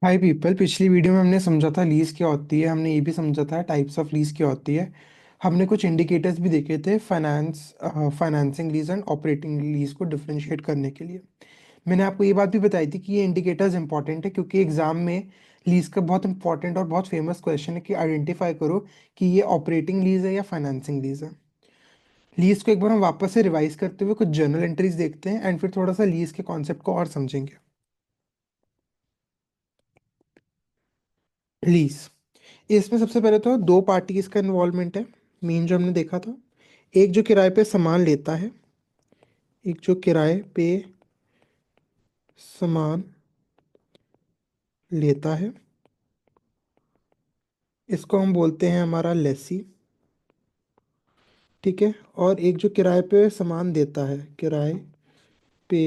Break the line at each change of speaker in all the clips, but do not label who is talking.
हाय people. पिछली video में हमने समझा था लीज क्या होती है। हमने ये भी समझा था टाइप्स ऑफ लीज क्या होती है। हमने कुछ इंडिकेटर्स भी देखे थे financing lease and operating lease को डिफरेंशिएट करने के लिए। मैंने आपको ये बात भी बताई थी कि ये इंडिकेटर्स इंपॉर्टेंट है क्योंकि एग्जाम में लीज का बहुत इंपॉर्टेंट और बहुत फेमस क्वेश्चन है कि आइडेंटिफाई करो कि ये ऑपरेटिंग लीज है या फाइनेंसिंग लीज है। लीज को एक बार हम वापस से रिवाइज करते हुए कुछ जर्नल एंट्रीज देखते हैं एंड फिर थोड़ा सा लीज के कॉन्सेप्ट को और समझेंगे। लीज, इसमें सबसे पहले तो दो पार्टीज का इन्वॉल्वमेंट है। मेन जो हमने देखा था, एक जो किराए पे सामान लेता है, एक जो किराए पे सामान लेता है, इसको हम बोलते हैं हमारा लेसी। ठीक है। और एक जो किराए पे सामान देता है, किराए पे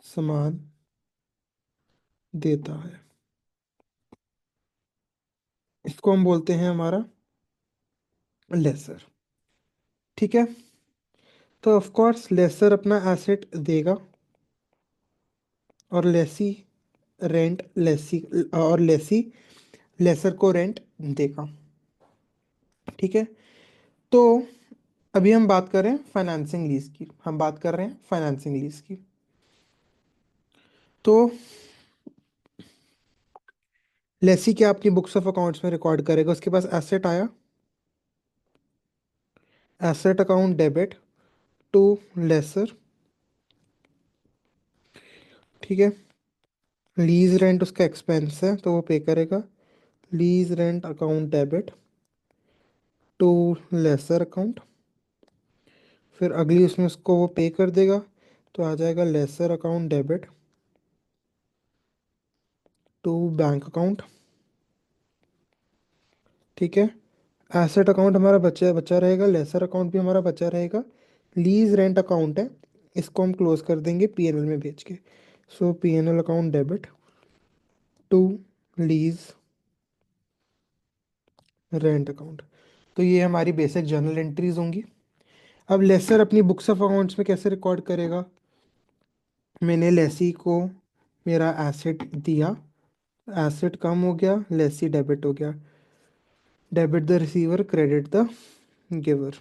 सामान देता है, इसको हम बोलते हैं हमारा लेसर। ठीक है। तो ऑफ कोर्स लेसर अपना एसेट देगा और लेसी रेंट लेसी और लेसी लेसर को रेंट देगा। ठीक है। तो अभी हम बात कर रहे हैं फाइनेंसिंग लीज की। हम बात कर रहे हैं फाइनेंसिंग लीज की। तो लेसी क्या अपनी बुक्स ऑफ अकाउंट्स में रिकॉर्ड करेगा? उसके पास एसेट आया, asset account debit to lessor. ठीक है। लीज रेंट उसका एक्सपेंस है तो वो पे करेगा, lease rent account debit to lessor account. फिर अगली उसमें उसको वो पे कर देगा तो आ जाएगा lessor account debit to bank account. ठीक है। एसेट अकाउंट हमारा बचा बचा रहेगा, लेसर अकाउंट भी हमारा बचा रहेगा। लीज रेंट अकाउंट है, इसको हम क्लोज कर देंगे पीएनएल में भेज के। So PNL account debit to lease rent account. तो ये हमारी बेसिक जर्नल एंट्रीज होंगी। अब लेसर अपनी बुक्स ऑफ अकाउंट्स में कैसे रिकॉर्ड करेगा? मैंने लेसी को मेरा एसेट दिया, एसेट कम हो गया, लेसी डेबिट हो गया। Debit the receiver, credit the giver.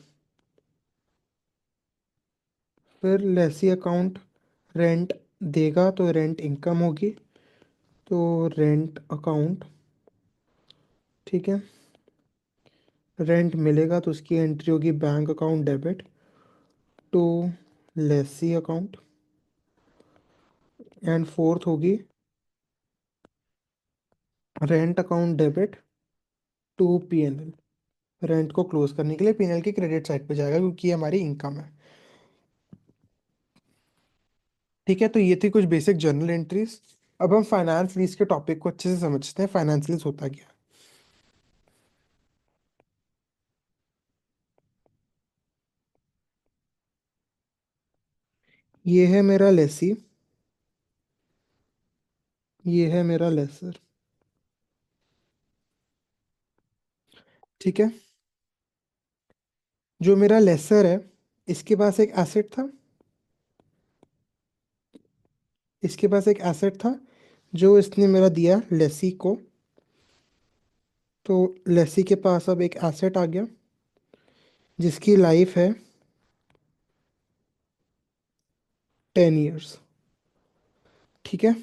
फिर लेसी अकाउंट रेंट देगा तो रेंट इनकम होगी, तो रेंट अकाउंट। ठीक है। रेंट मिलेगा तो उसकी एंट्री होगी bank account debit to lessee account. And fourth होगी rent account debit to PNL. Rent को क्लोज करने के लिए पीएनएल की क्रेडिट साइड पे जाएगा क्योंकि ये हमारी इनकम है। ठीक है। तो ये थी कुछ बेसिक जर्नल एंट्रीज। अब हम फाइनेंस लीज के टॉपिक को अच्छे से समझते हैं। फाइनेंस लीज होता क्या है? ये है मेरा लेसी, ये है मेरा लेसर। ठीक है। जो मेरा लेसर है, इसके पास एक एसेट था, इसके पास एक एसेट था जो इसने मेरा दिया लेसी को। तो लेसी के पास अब एक एसेट आ गया जिसकी लाइफ है 10 ईयर्स। ठीक है।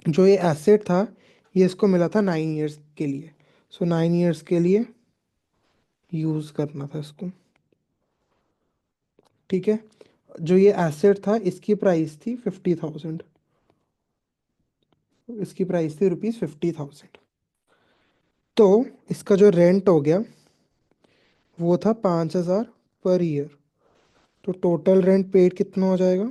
जो ये एसेट था, ये इसको मिला था 9 ईयर्स के लिए। सो 9 ईयर्स के लिए यूज़ करना था इसको। ठीक है। जो ये एसेट था, इसकी प्राइस थी 50,000। इसकी प्राइस थी ₹50,000। तो इसका जो रेंट हो गया वो था 5,000 पर ईयर। तो टोटल रेंट पेड कितना हो जाएगा?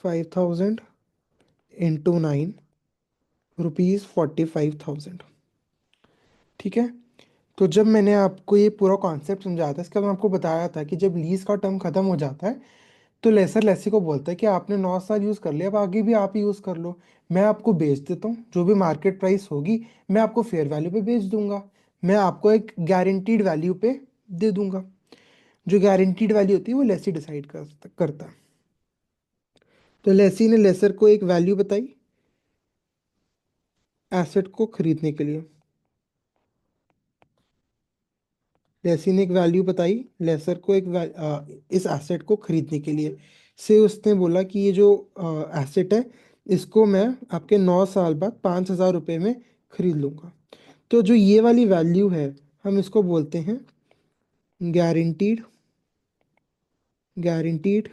5,000 इंटू 9, ₹45,000। ठीक है। तो जब मैंने आपको ये पूरा कॉन्सेप्ट समझाया था, इसका मैं आपको बताया था कि जब लीज का टर्म खत्म हो जाता है तो लेसर लेसी को बोलता है कि आपने 9 साल यूज़ कर लिया, अब आगे भी आप ही यूज़ कर लो। मैं आपको बेच देता हूँ, जो भी मार्केट प्राइस होगी मैं आपको फेयर वैल्यू पे बेच दूंगा। मैं आपको एक गारंटीड वैल्यू पे दे दूंगा। जो गारंटीड वैल्यू होती है वो लेसी डिसाइड करता है। तो लेसी ने लेसर को एक वैल्यू बताई एसेट को खरीदने के लिए। लेसी ने एक वैल्यू बताई लेसर को इस एसेट को खरीदने के लिए। से उसने बोला कि ये जो एसेट है इसको मैं आपके 9 साल बाद 5,000 रुपये में खरीद लूंगा। तो जो ये वाली वैल्यू है हम इसको बोलते हैं गारंटीड गारंटीड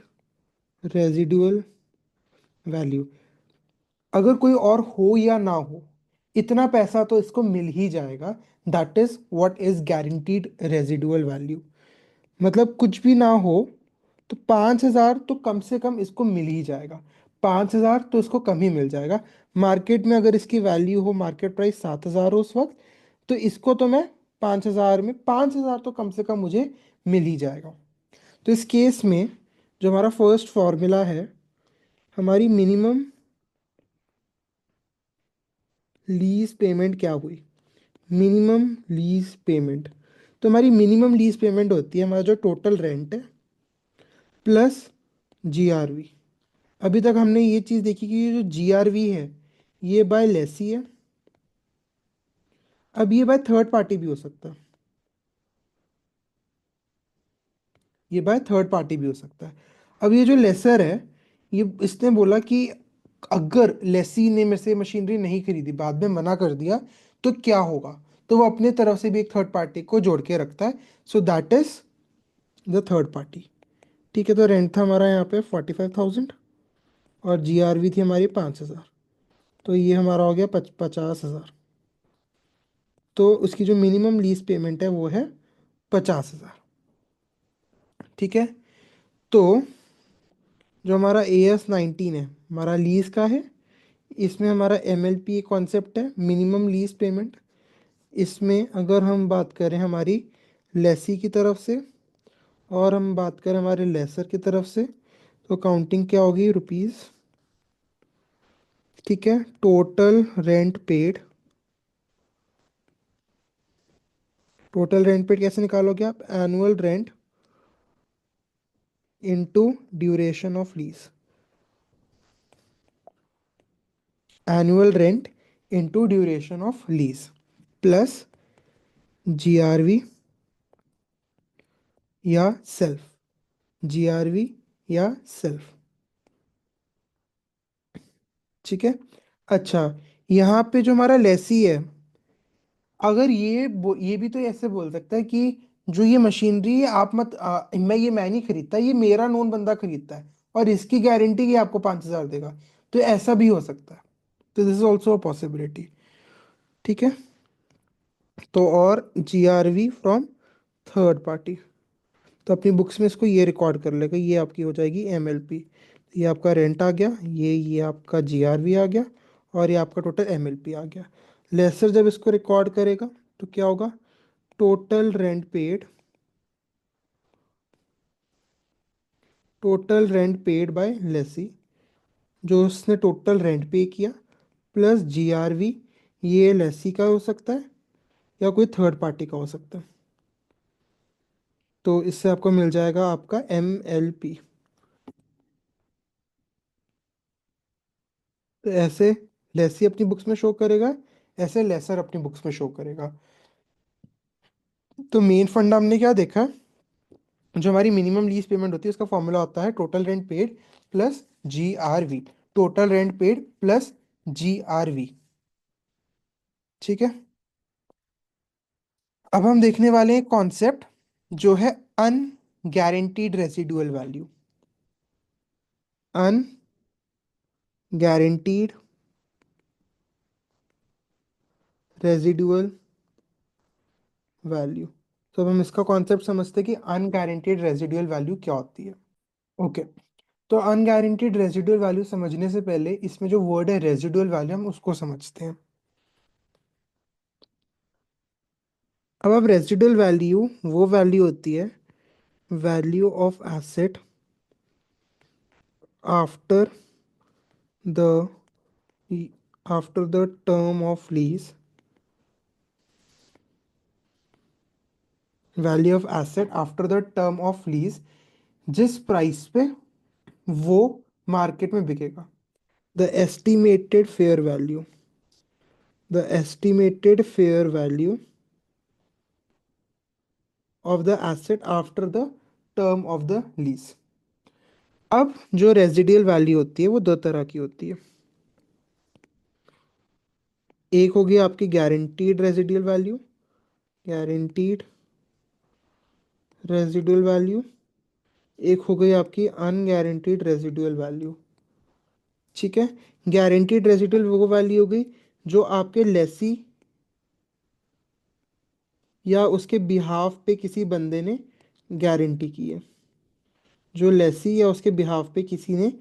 रेजिडुअल वैल्यू। अगर कोई और हो या ना हो, इतना पैसा तो इसको मिल ही जाएगा। That is what is guaranteed residual value. मतलब कुछ भी ना हो तो 5,000 तो कम से कम इसको मिल ही जाएगा। 5,000 तो इसको कम ही मिल जाएगा। मार्केट में अगर इसकी वैल्यू हो, मार्केट प्राइस 7,000 हो उस वक्त, तो इसको तो मैं 5,000 में 5,000 तो कम से कम मुझे मिल ही जाएगा। तो इस केस में जो हमारा फर्स्ट फॉर्मूला है, हमारी मिनिमम लीज पेमेंट क्या हुई, मिनिमम लीज पेमेंट। तो हमारी मिनिमम लीज पेमेंट होती है हमारा जो टोटल रेंट है प्लस जीआरवी। अभी तक हमने ये चीज़ देखी कि ये जो जीआरवी है ये बाय लेसी है। अब ये बाय थर्ड पार्टी भी हो सकता है, ये बाय थर्ड पार्टी भी हो सकता है। अब ये जो लेसर है, ये इसने बोला कि अगर लेसी ने मेरे से मशीनरी नहीं खरीदी, बाद में मना कर दिया, तो क्या होगा। तो वो अपने तरफ से भी एक थर्ड पार्टी को जोड़ के रखता है। So that is the third party. ठीक है, तो रेंट था हमारा यहाँ पे 45,000 और जीआरवी थी हमारी 5,000। तो ये हमारा हो गया 50,000। तो उसकी जो मिनिमम लीज पेमेंट है वो है 50,000। ठीक है। तो जो हमारा AS19 है हमारा लीज का है। इसमें हमारा MLP कॉन्सेप्ट है, मिनिमम लीज पेमेंट। इसमें अगर हम बात करें हमारी लेसी की तरफ से और हम बात करें हमारे लेसर की तरफ से, तो काउंटिंग क्या होगी, रुपीज़। ठीक है, total rent paid. Total rent paid कैसे निकालोगे आप, annual rent into duration of lease. Annual rent into duration of lease plus GRV या सेल्फ, जीआरवी या सेल्फ। ठीक है। अच्छा, यहाँ पे जो हमारा लेसी है, अगर ये भी तो ऐसे बोल सकता है कि जो ये मशीनरी है आप मत मैं नहीं खरीदता, ये मेरा नोन बंदा खरीदता है और इसकी गारंटी कि आपको 5,000 देगा। तो ऐसा भी हो सकता है। तो this is also a possibility. ठीक है। तो और जीआरवी फ्रॉम थर्ड पार्टी। तो अपनी बुक्स में इसको ये रिकॉर्ड कर लेगा, ये आपकी हो जाएगी MLP। ये आपका रेंट आ गया, ये आपका जीआरवी आ गया और ये आपका टोटल MLP आ गया। लेसर जब इसको रिकॉर्ड करेगा तो क्या होगा, total rent paid, total rent paid by lessee, जो उसने टोटल रेंट पे किया, प्लस जीआरवी। ये लेसी का हो सकता है या कोई थर्ड पार्टी का हो सकता है। तो इससे आपको मिल जाएगा आपका MLP। तो ऐसे लेसी अपनी बुक्स में शो करेगा, ऐसे लेसर अपनी बुक्स में शो करेगा। तो मेन फंडा हमने क्या देखा, जो हमारी मिनिमम लीज पेमेंट होती है उसका फॉर्मूला होता है total rent paid plus GRV. Total rent paid plus GRV. ठीक है। अब हम देखने वाले हैं कॉन्सेप्ट जो है unguaranteed residual value. Unguaranteed residual value. तो अब हम इसका कॉन्सेप्ट समझते हैं कि अनगारंटीड रेसिडुअल वैल्यू क्या होती है। ओके। तो अनगारंटीड रेजिडुअल वैल्यू समझने से पहले इसमें जो वर्ड है रेजिडुअल वैल्यू हम उसको समझते हैं। अब रेजिडुअल वैल्यू वो वैल्यू होती है, value of asset after the after the term of lease, value of asset after the term of lease, जिस प्राइस पे वो मार्केट में बिकेगा। The estimated fair value, the estimated fair value of the asset after the term of the lease. अब जो residual value होती है वो दो तरह की होती है। एक होगी आपकी guaranteed residual value, guaranteed residual value. एक हो गई आपकी अनगारंटीड रेजिडुअल वैल्यू। ठीक है। गारंटीड रेजिडुअल वो वैल्यू हो गई जो आपके लेसी या उसके बिहाफ पे किसी बंदे ने गारंटी की है, जो लेसी या उसके बिहाफ पे किसी ने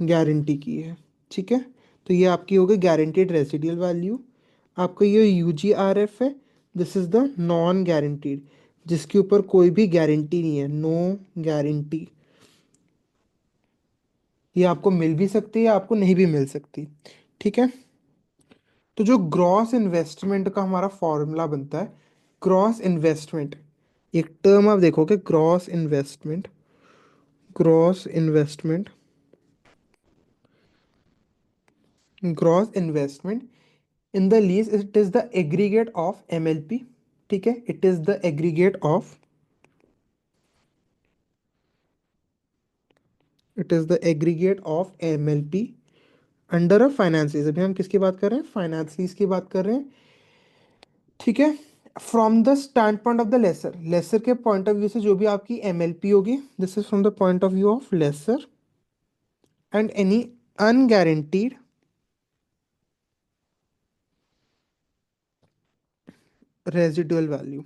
गारंटी की है। ठीक है। तो ये आपकी हो गई गारंटीड रेजिडुअल वैल्यू। आपका ये यूजीआरएफ है, this is the non guaranteed, जिसके ऊपर कोई भी गारंटी नहीं है, नो गारंटी। ये आपको मिल भी सकती है, आपको नहीं भी मिल सकती। ठीक है। तो जो ग्रॉस इन्वेस्टमेंट का हमारा फॉर्मूला बनता है, ग्रॉस इन्वेस्टमेंट, एक टर्म आप देखोगे, gross investment, gross investment, gross investment in the lease it is the aggregate of MLP. ठीक है, it is the aggregate of, it is the aggregate of MLP under a finance lease. अभी हम किसकी बात कर रहे हैं, फाइनेंस लीज की बात कर रहे हैं। ठीक है। From the standpoint of the lessor, lessor के पॉइंट ऑफ व्यू से जो भी आपकी एमएलपी होगी, this is from the point of view of lessor and any unguaranteed residual value,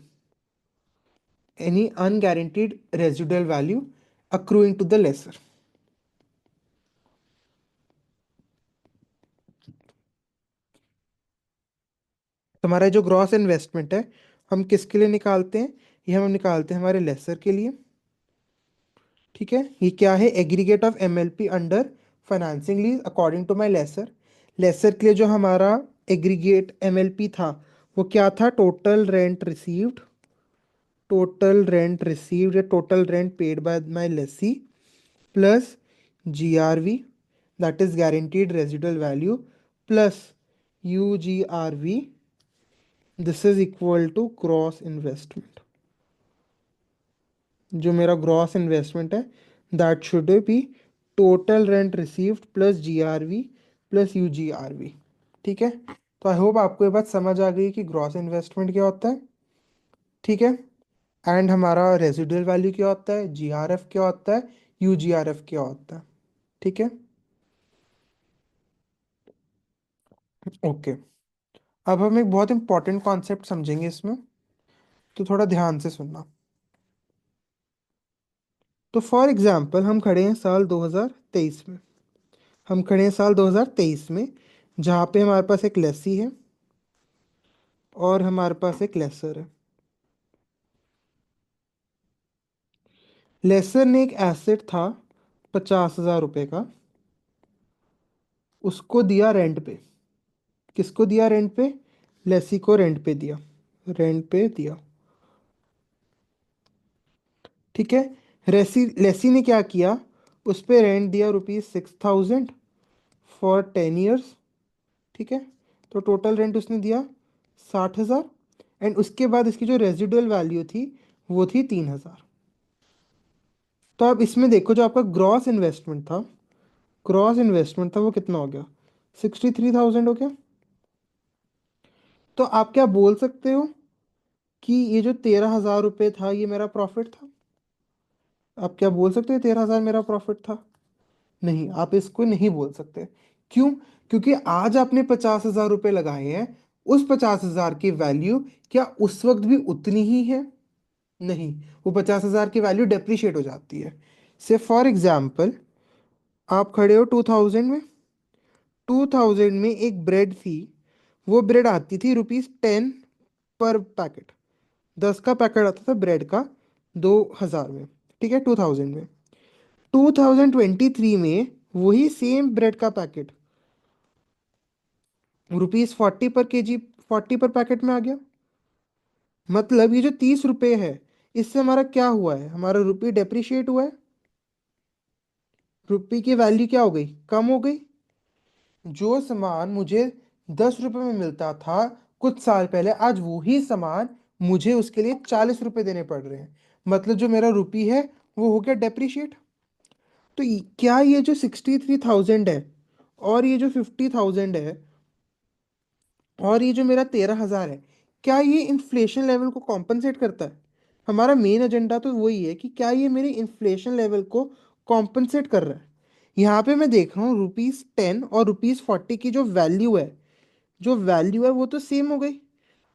any unguaranteed residual value accruing to the lessor. तुम्हारा जो gross investment है, हम किसके लिए निकालते हैं, ये हम निकालते हैं हमारे लेसर के लिए। ठीक है। ये क्या है, aggregate of MLP under financing lease according to my lessor. Lessor के लिए जो हमारा एग्रीगेट एमएलपी था वो क्या था, total rent received, total rent received या total rent paid by my lessee plus GRV, that is guaranteed residual value, plus UGRV, this is equal to gross investment. जो मेरा ग्रॉस इन्वेस्टमेंट है, that should be total rent received plus GRV plus UGRV. ठीक है। तो I hope आपको ये बात समझ आ गई कि ग्रॉस इन्वेस्टमेंट क्या होता है। ठीक है। एंड हमारा रेजिडुअल वैल्यू क्या होता है, जीआरएफ क्या होता है, यूजीआरएफ क्या होता है। ठीक है। ओके। अब हम एक बहुत इंपॉर्टेंट कॉन्सेप्ट समझेंगे इसमें, तो थोड़ा ध्यान से सुनना। तो फॉर एग्जांपल हम खड़े हैं साल 2023 में, हम खड़े हैं साल 2023 में, जहाँ पे हमारे पास एक लेसी है और हमारे पास एक लेसर है। लेसर ने एक एसेट था 50,000 रुपये का, उसको दिया रेंट पे। किसको दिया रेंट पे, लेसी को रेंट पे दिया, रेंट पे दिया। ठीक है। लेसी ने क्या किया, उस पे रेंट दिया ₹6,000 फॉर 10 ईयर्स। ठीक है। तो टोटल रेंट उसने दिया 60,000, एंड उसके बाद इसकी जो रेजिडुअल वैल्यू थी वो थी 3,000। तो आप इसमें देखो, जो आपका ग्रॉस इन्वेस्टमेंट था, ग्रॉस इन्वेस्टमेंट था वो कितना हो गया, 63,000 हो गया। तो आप क्या बोल सकते हो कि ये जो 13,000 रुपये था ये मेरा प्रॉफिट था। आप क्या बोल सकते हो 13,000 मेरा प्रॉफिट था, नहीं, आप इसको नहीं बोल सकते। क्यों, क्योंकि आज आपने 50,000 रुपये लगाए हैं, उस 50,000 की वैल्यू क्या उस वक्त भी उतनी ही है, नहीं, वो 50,000 की वैल्यू डेप्रिशिएट हो जाती है। से फॉर एग्जाम्पल, आप खड़े हो 2000 में, 2000 में एक ब्रेड थी, वो ब्रेड आती थी ₹10 पर पैकेट, 10 का पैकेट आता था ब्रेड का 2,000 में। ठीक है, 2000 में। 2023 में वही सेम ब्रेड का पैकेट ₹40 पर केजी, 40 पर पैकेट में आ गया। मतलब ये जो 30 रुपये है, इससे हमारा क्या हुआ है, हमारा रुपये डेप्रिशिएट हुआ है, रुपये की वैल्यू क्या हो गई, कम हो गई। जो सामान मुझे 10 रुपए में मिलता था कुछ साल पहले, आज वही सामान मुझे उसके लिए 40 रुपए देने पड़ रहे हैं। मतलब जो मेरा रुपी है वो हो गया डेप्रिशिएट। तो क्या ये जो 63,000 है और ये जो 50,000 है और ये जो मेरा 13,000 है, क्या ये इन्फ्लेशन लेवल को कॉम्पनसेट करता है? हमारा मेन एजेंडा तो वही है कि क्या ये मेरे इन्फ्लेशन लेवल को कॉम्पनसेट कर रहा है। यहाँ पे मैं देख रहा हूँ ₹10 और ₹40 की जो वैल्यू है वो तो सेम हो गई।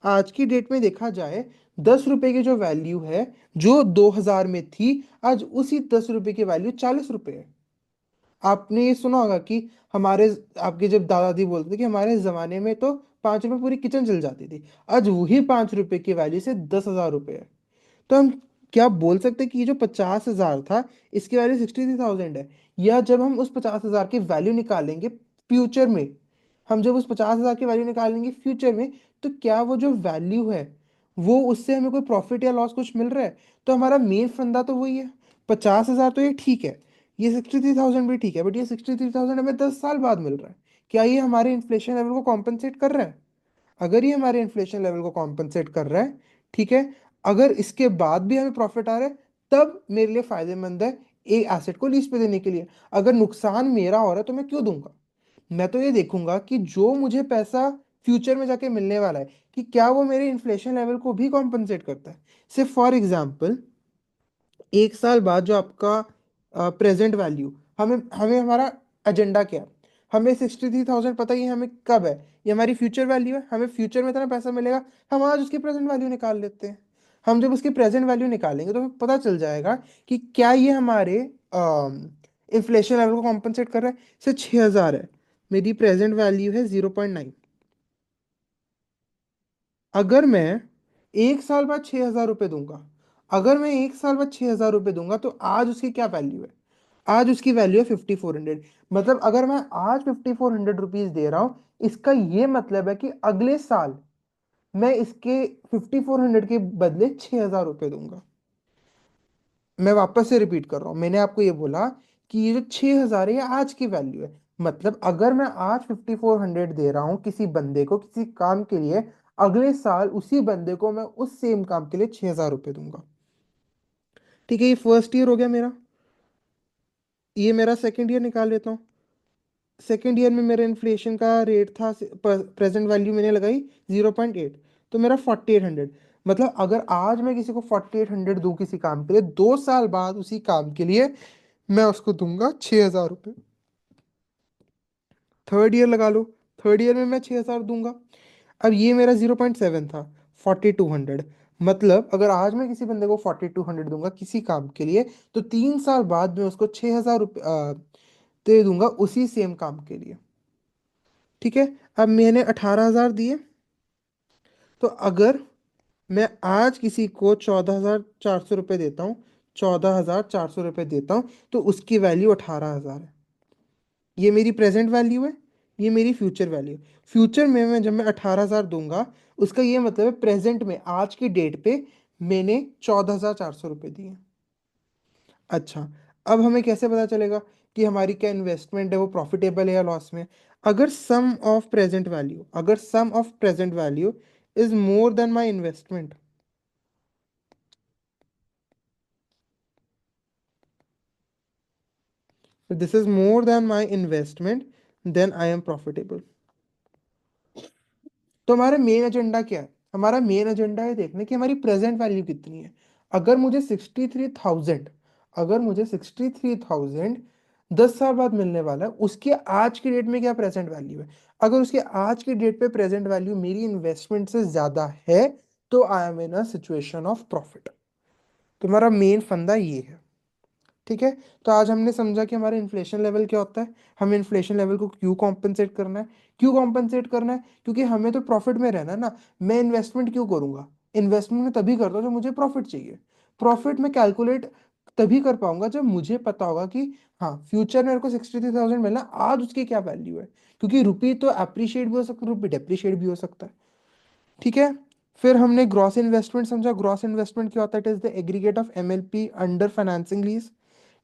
आज की डेट में देखा जाए, 10 रुपए की जो वैल्यू है, जो 2000 में थी, आज उसी 10 रुपए की वैल्यू 40 रुपए है। आपने ये सुना होगा कि हमारे आपके जब दादा दादी बोलते थे कि हमारे जमाने में तो 5 रुपए पूरी किचन चल जाती थी, आज वही 5 रुपए की वैल्यू से 10,000 रुपए है। तो हम क्या बोल सकते हैं कि ये जो 50,000 था, इसकी वैल्यू 63,000 है। या जब हम उस 50,000 की वैल्यू निकालेंगे फ्यूचर में, हम जब उस 50,000 की वैल्यू निकालेंगे फ्यूचर में, तो क्या वो जो वैल्यू है वो उससे हमें कोई प्रॉफिट या लॉस कुछ मिल रहा है? तो हमारा मेन फंदा तो वही है। 50,000 तो ये ठीक है, ये 63,000 भी ठीक है, बट ये 63,000 हमें 10 साल बाद मिल रहा है। क्या ये हमारे इन्फ्लेशन लेवल को कॉम्पनसेट कर रहा है? अगर ये हमारे इन्फ्लेशन लेवल को कॉम्पनसेट कर रहा है, ठीक है, अगर इसके बाद भी हमें प्रॉफिट आ रहा है, तब मेरे लिए फायदेमंद है एक एसेट को लीज पे देने के लिए। अगर नुकसान मेरा हो रहा है तो मैं क्यों दूंगा? मैं तो ये देखूंगा कि जो मुझे पैसा फ्यूचर में जाके मिलने वाला है, कि क्या वो मेरे इन्फ्लेशन लेवल को भी कॉम्पनसेट करता है। सिर्फ फॉर एग्जाम्पल, एक साल बाद जो आपका प्रेजेंट वैल्यू, हमें हमें हमारा एजेंडा क्या है? हमें 63,000 पता ही है हमें कब है, ये हमारी फ्यूचर वैल्यू है, हमें फ्यूचर में इतना पैसा मिलेगा। हम आज उसकी प्रेजेंट वैल्यू निकाल लेते हैं। हम जब उसकी प्रेजेंट वैल्यू निकालेंगे तो हमें पता चल जाएगा कि क्या ये हमारे इन्फ्लेशन लेवल को कॉम्पनसेट कर रहा है। से 6,000 है, मेरी प्रेजेंट वैल्यू है 0.9। अगर मैं एक साल बाद 6,000 रुपये दूंगा, अगर मैं एक साल बाद 6,000 रुपये दूंगा, तो आज उसकी क्या वैल्यू है? आज उसकी वैल्यू है 5,400। मतलब अगर मैं आज 5,400 रुपीज दे रहा हूं, इसका ये मतलब है कि अगले साल मैं इसके 5,400 के बदले 6,000 रुपये दूंगा। मैं वापस से रिपीट कर रहा हूँ, मैंने आपको ये बोला कि ये जो 6,000 है ये आज की वैल्यू है। मतलब अगर मैं आज 5,400 दे रहा हूँ किसी बंदे को किसी काम के लिए, अगले साल उसी बंदे को मैं उस सेम काम के लिए 6,000 रुपये दूंगा। ठीक है, ये फर्स्ट ईयर हो गया मेरा। ये मेरा सेकेंड ईयर निकाल लेता हूँ। सेकेंड ईयर में मेरा इन्फ्लेशन का रेट था, प्रेजेंट वैल्यू मैंने लगाई 0.8, तो मेरा 4,800। मतलब अगर आज मैं किसी को 4,800 दूं किसी काम के लिए, 2 साल बाद उसी काम के लिए मैं उसको दूंगा 6,000 रुपये। थर्ड ईयर लगा लो, थर्ड ईयर में मैं 6,000 दूंगा। अब ये मेरा 0.7 था, 4,200। मतलब अगर आज मैं किसी बंदे को 4,200 दूंगा किसी काम के लिए, तो 3 साल बाद मैं उसको 6,000 रुपये दे दूंगा उसी सेम काम के लिए। ठीक है, अब मैंने 18,000 दिए, तो अगर मैं आज किसी को 14,400 रुपये देता हूँ, 14,400 रुपये देता हूँ, तो उसकी वैल्यू 18,000 है। ये मेरी प्रेजेंट वैल्यू है, ये मेरी फ्यूचर वैल्यू। फ्यूचर में मैं जब मैं 18,000 दूंगा, उसका ये मतलब है प्रेजेंट में आज की डेट पे मैंने 14,400 रुपये दिए। अच्छा, अब हमें कैसे पता चलेगा कि हमारी क्या इन्वेस्टमेंट है वो प्रॉफिटेबल है या लॉस में? अगर sum of present value is more than my investment, this is more than my investment, then I am profitable. तो हमारा मेन एजेंडा क्या है? हमारा मेन एजेंडा है देखने कि हमारी प्रेजेंट वैल्यू कितनी है। अगर मुझे 63,000, अगर मुझे 63,000 10 साल बाद मिलने वाला है, उसके आज की डेट में क्या प्रेजेंट वैल्यू है? अगर उसके आज की डेट पे प्रेजेंट वैल्यू मेरी इन्वेस्टमेंट से ज्यादा है, तो I am in a situation of profit. तुम्हारा मेन फंदा ये है। ठीक है, तो आज हमने समझा कि हमारा इन्फ्लेशन लेवल क्या होता है, हमें इन्फ्लेशन लेवल को क्यों कॉम्पनसेट करना है। क्यों कॉम्पनसेट करना है? क्योंकि हमें तो प्रॉफिट में रहना है ना। मैं इन्वेस्टमेंट क्यों करूंगा? इन्वेस्टमेंट में तभी करता हूँ जब मुझे प्रॉफिट चाहिए। प्रॉफिट में कैलकुलेट तभी कर पाऊंगा जब मुझे पता होगा कि हाँ, फ्यूचर में मेरे को 63,000 मिलना, आज उसकी क्या वैल्यू है। क्योंकि रुपी तो अप्रिशिएट भी हो सकता है, रुपी डेप्रिशिएट भी हो सकता है। ठीक है, फिर हमने ग्रॉस इन्वेस्टमेंट समझा। ग्रॉस इन्वेस्टमेंट क्या होता है? It is the aggregate of MLP under financing lease.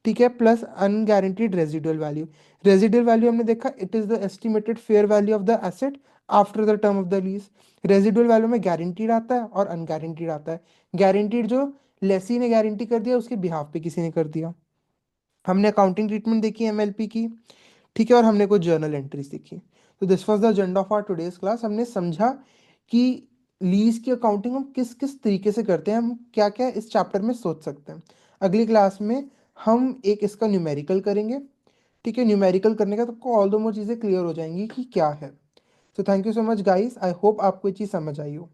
ठीक है, plus unguaranteed residual value. Residual value हमने देखा, it is the estimated fair value of the asset after the term of the lease. Residual value में guaranteed आता है और unguaranteed आता है। गारंटीड जो लेसी ने गारंटी कर दिया, उसके बिहाफ पे किसी ने कर दिया। हमने अकाउंटिंग ट्रीटमेंट देखी एमएलपी की, ठीक है, और हमने कुछ जर्नल एंट्रीज देखी। तो this was the agenda of our today's class. हमने समझा कि लीज की अकाउंटिंग हम किस किस तरीके से करते हैं, हम क्या क्या इस चैप्टर में सोच सकते हैं। अगली क्लास में हम एक इसका न्यूमेरिकल करेंगे, ठीक है। न्यूमेरिकल करने का तो आपको ऑल दो मोर चीज़ें क्लियर हो जाएंगी कि क्या है। तो thank you so much guys, I hope आपको ये चीज़ समझ आई हो।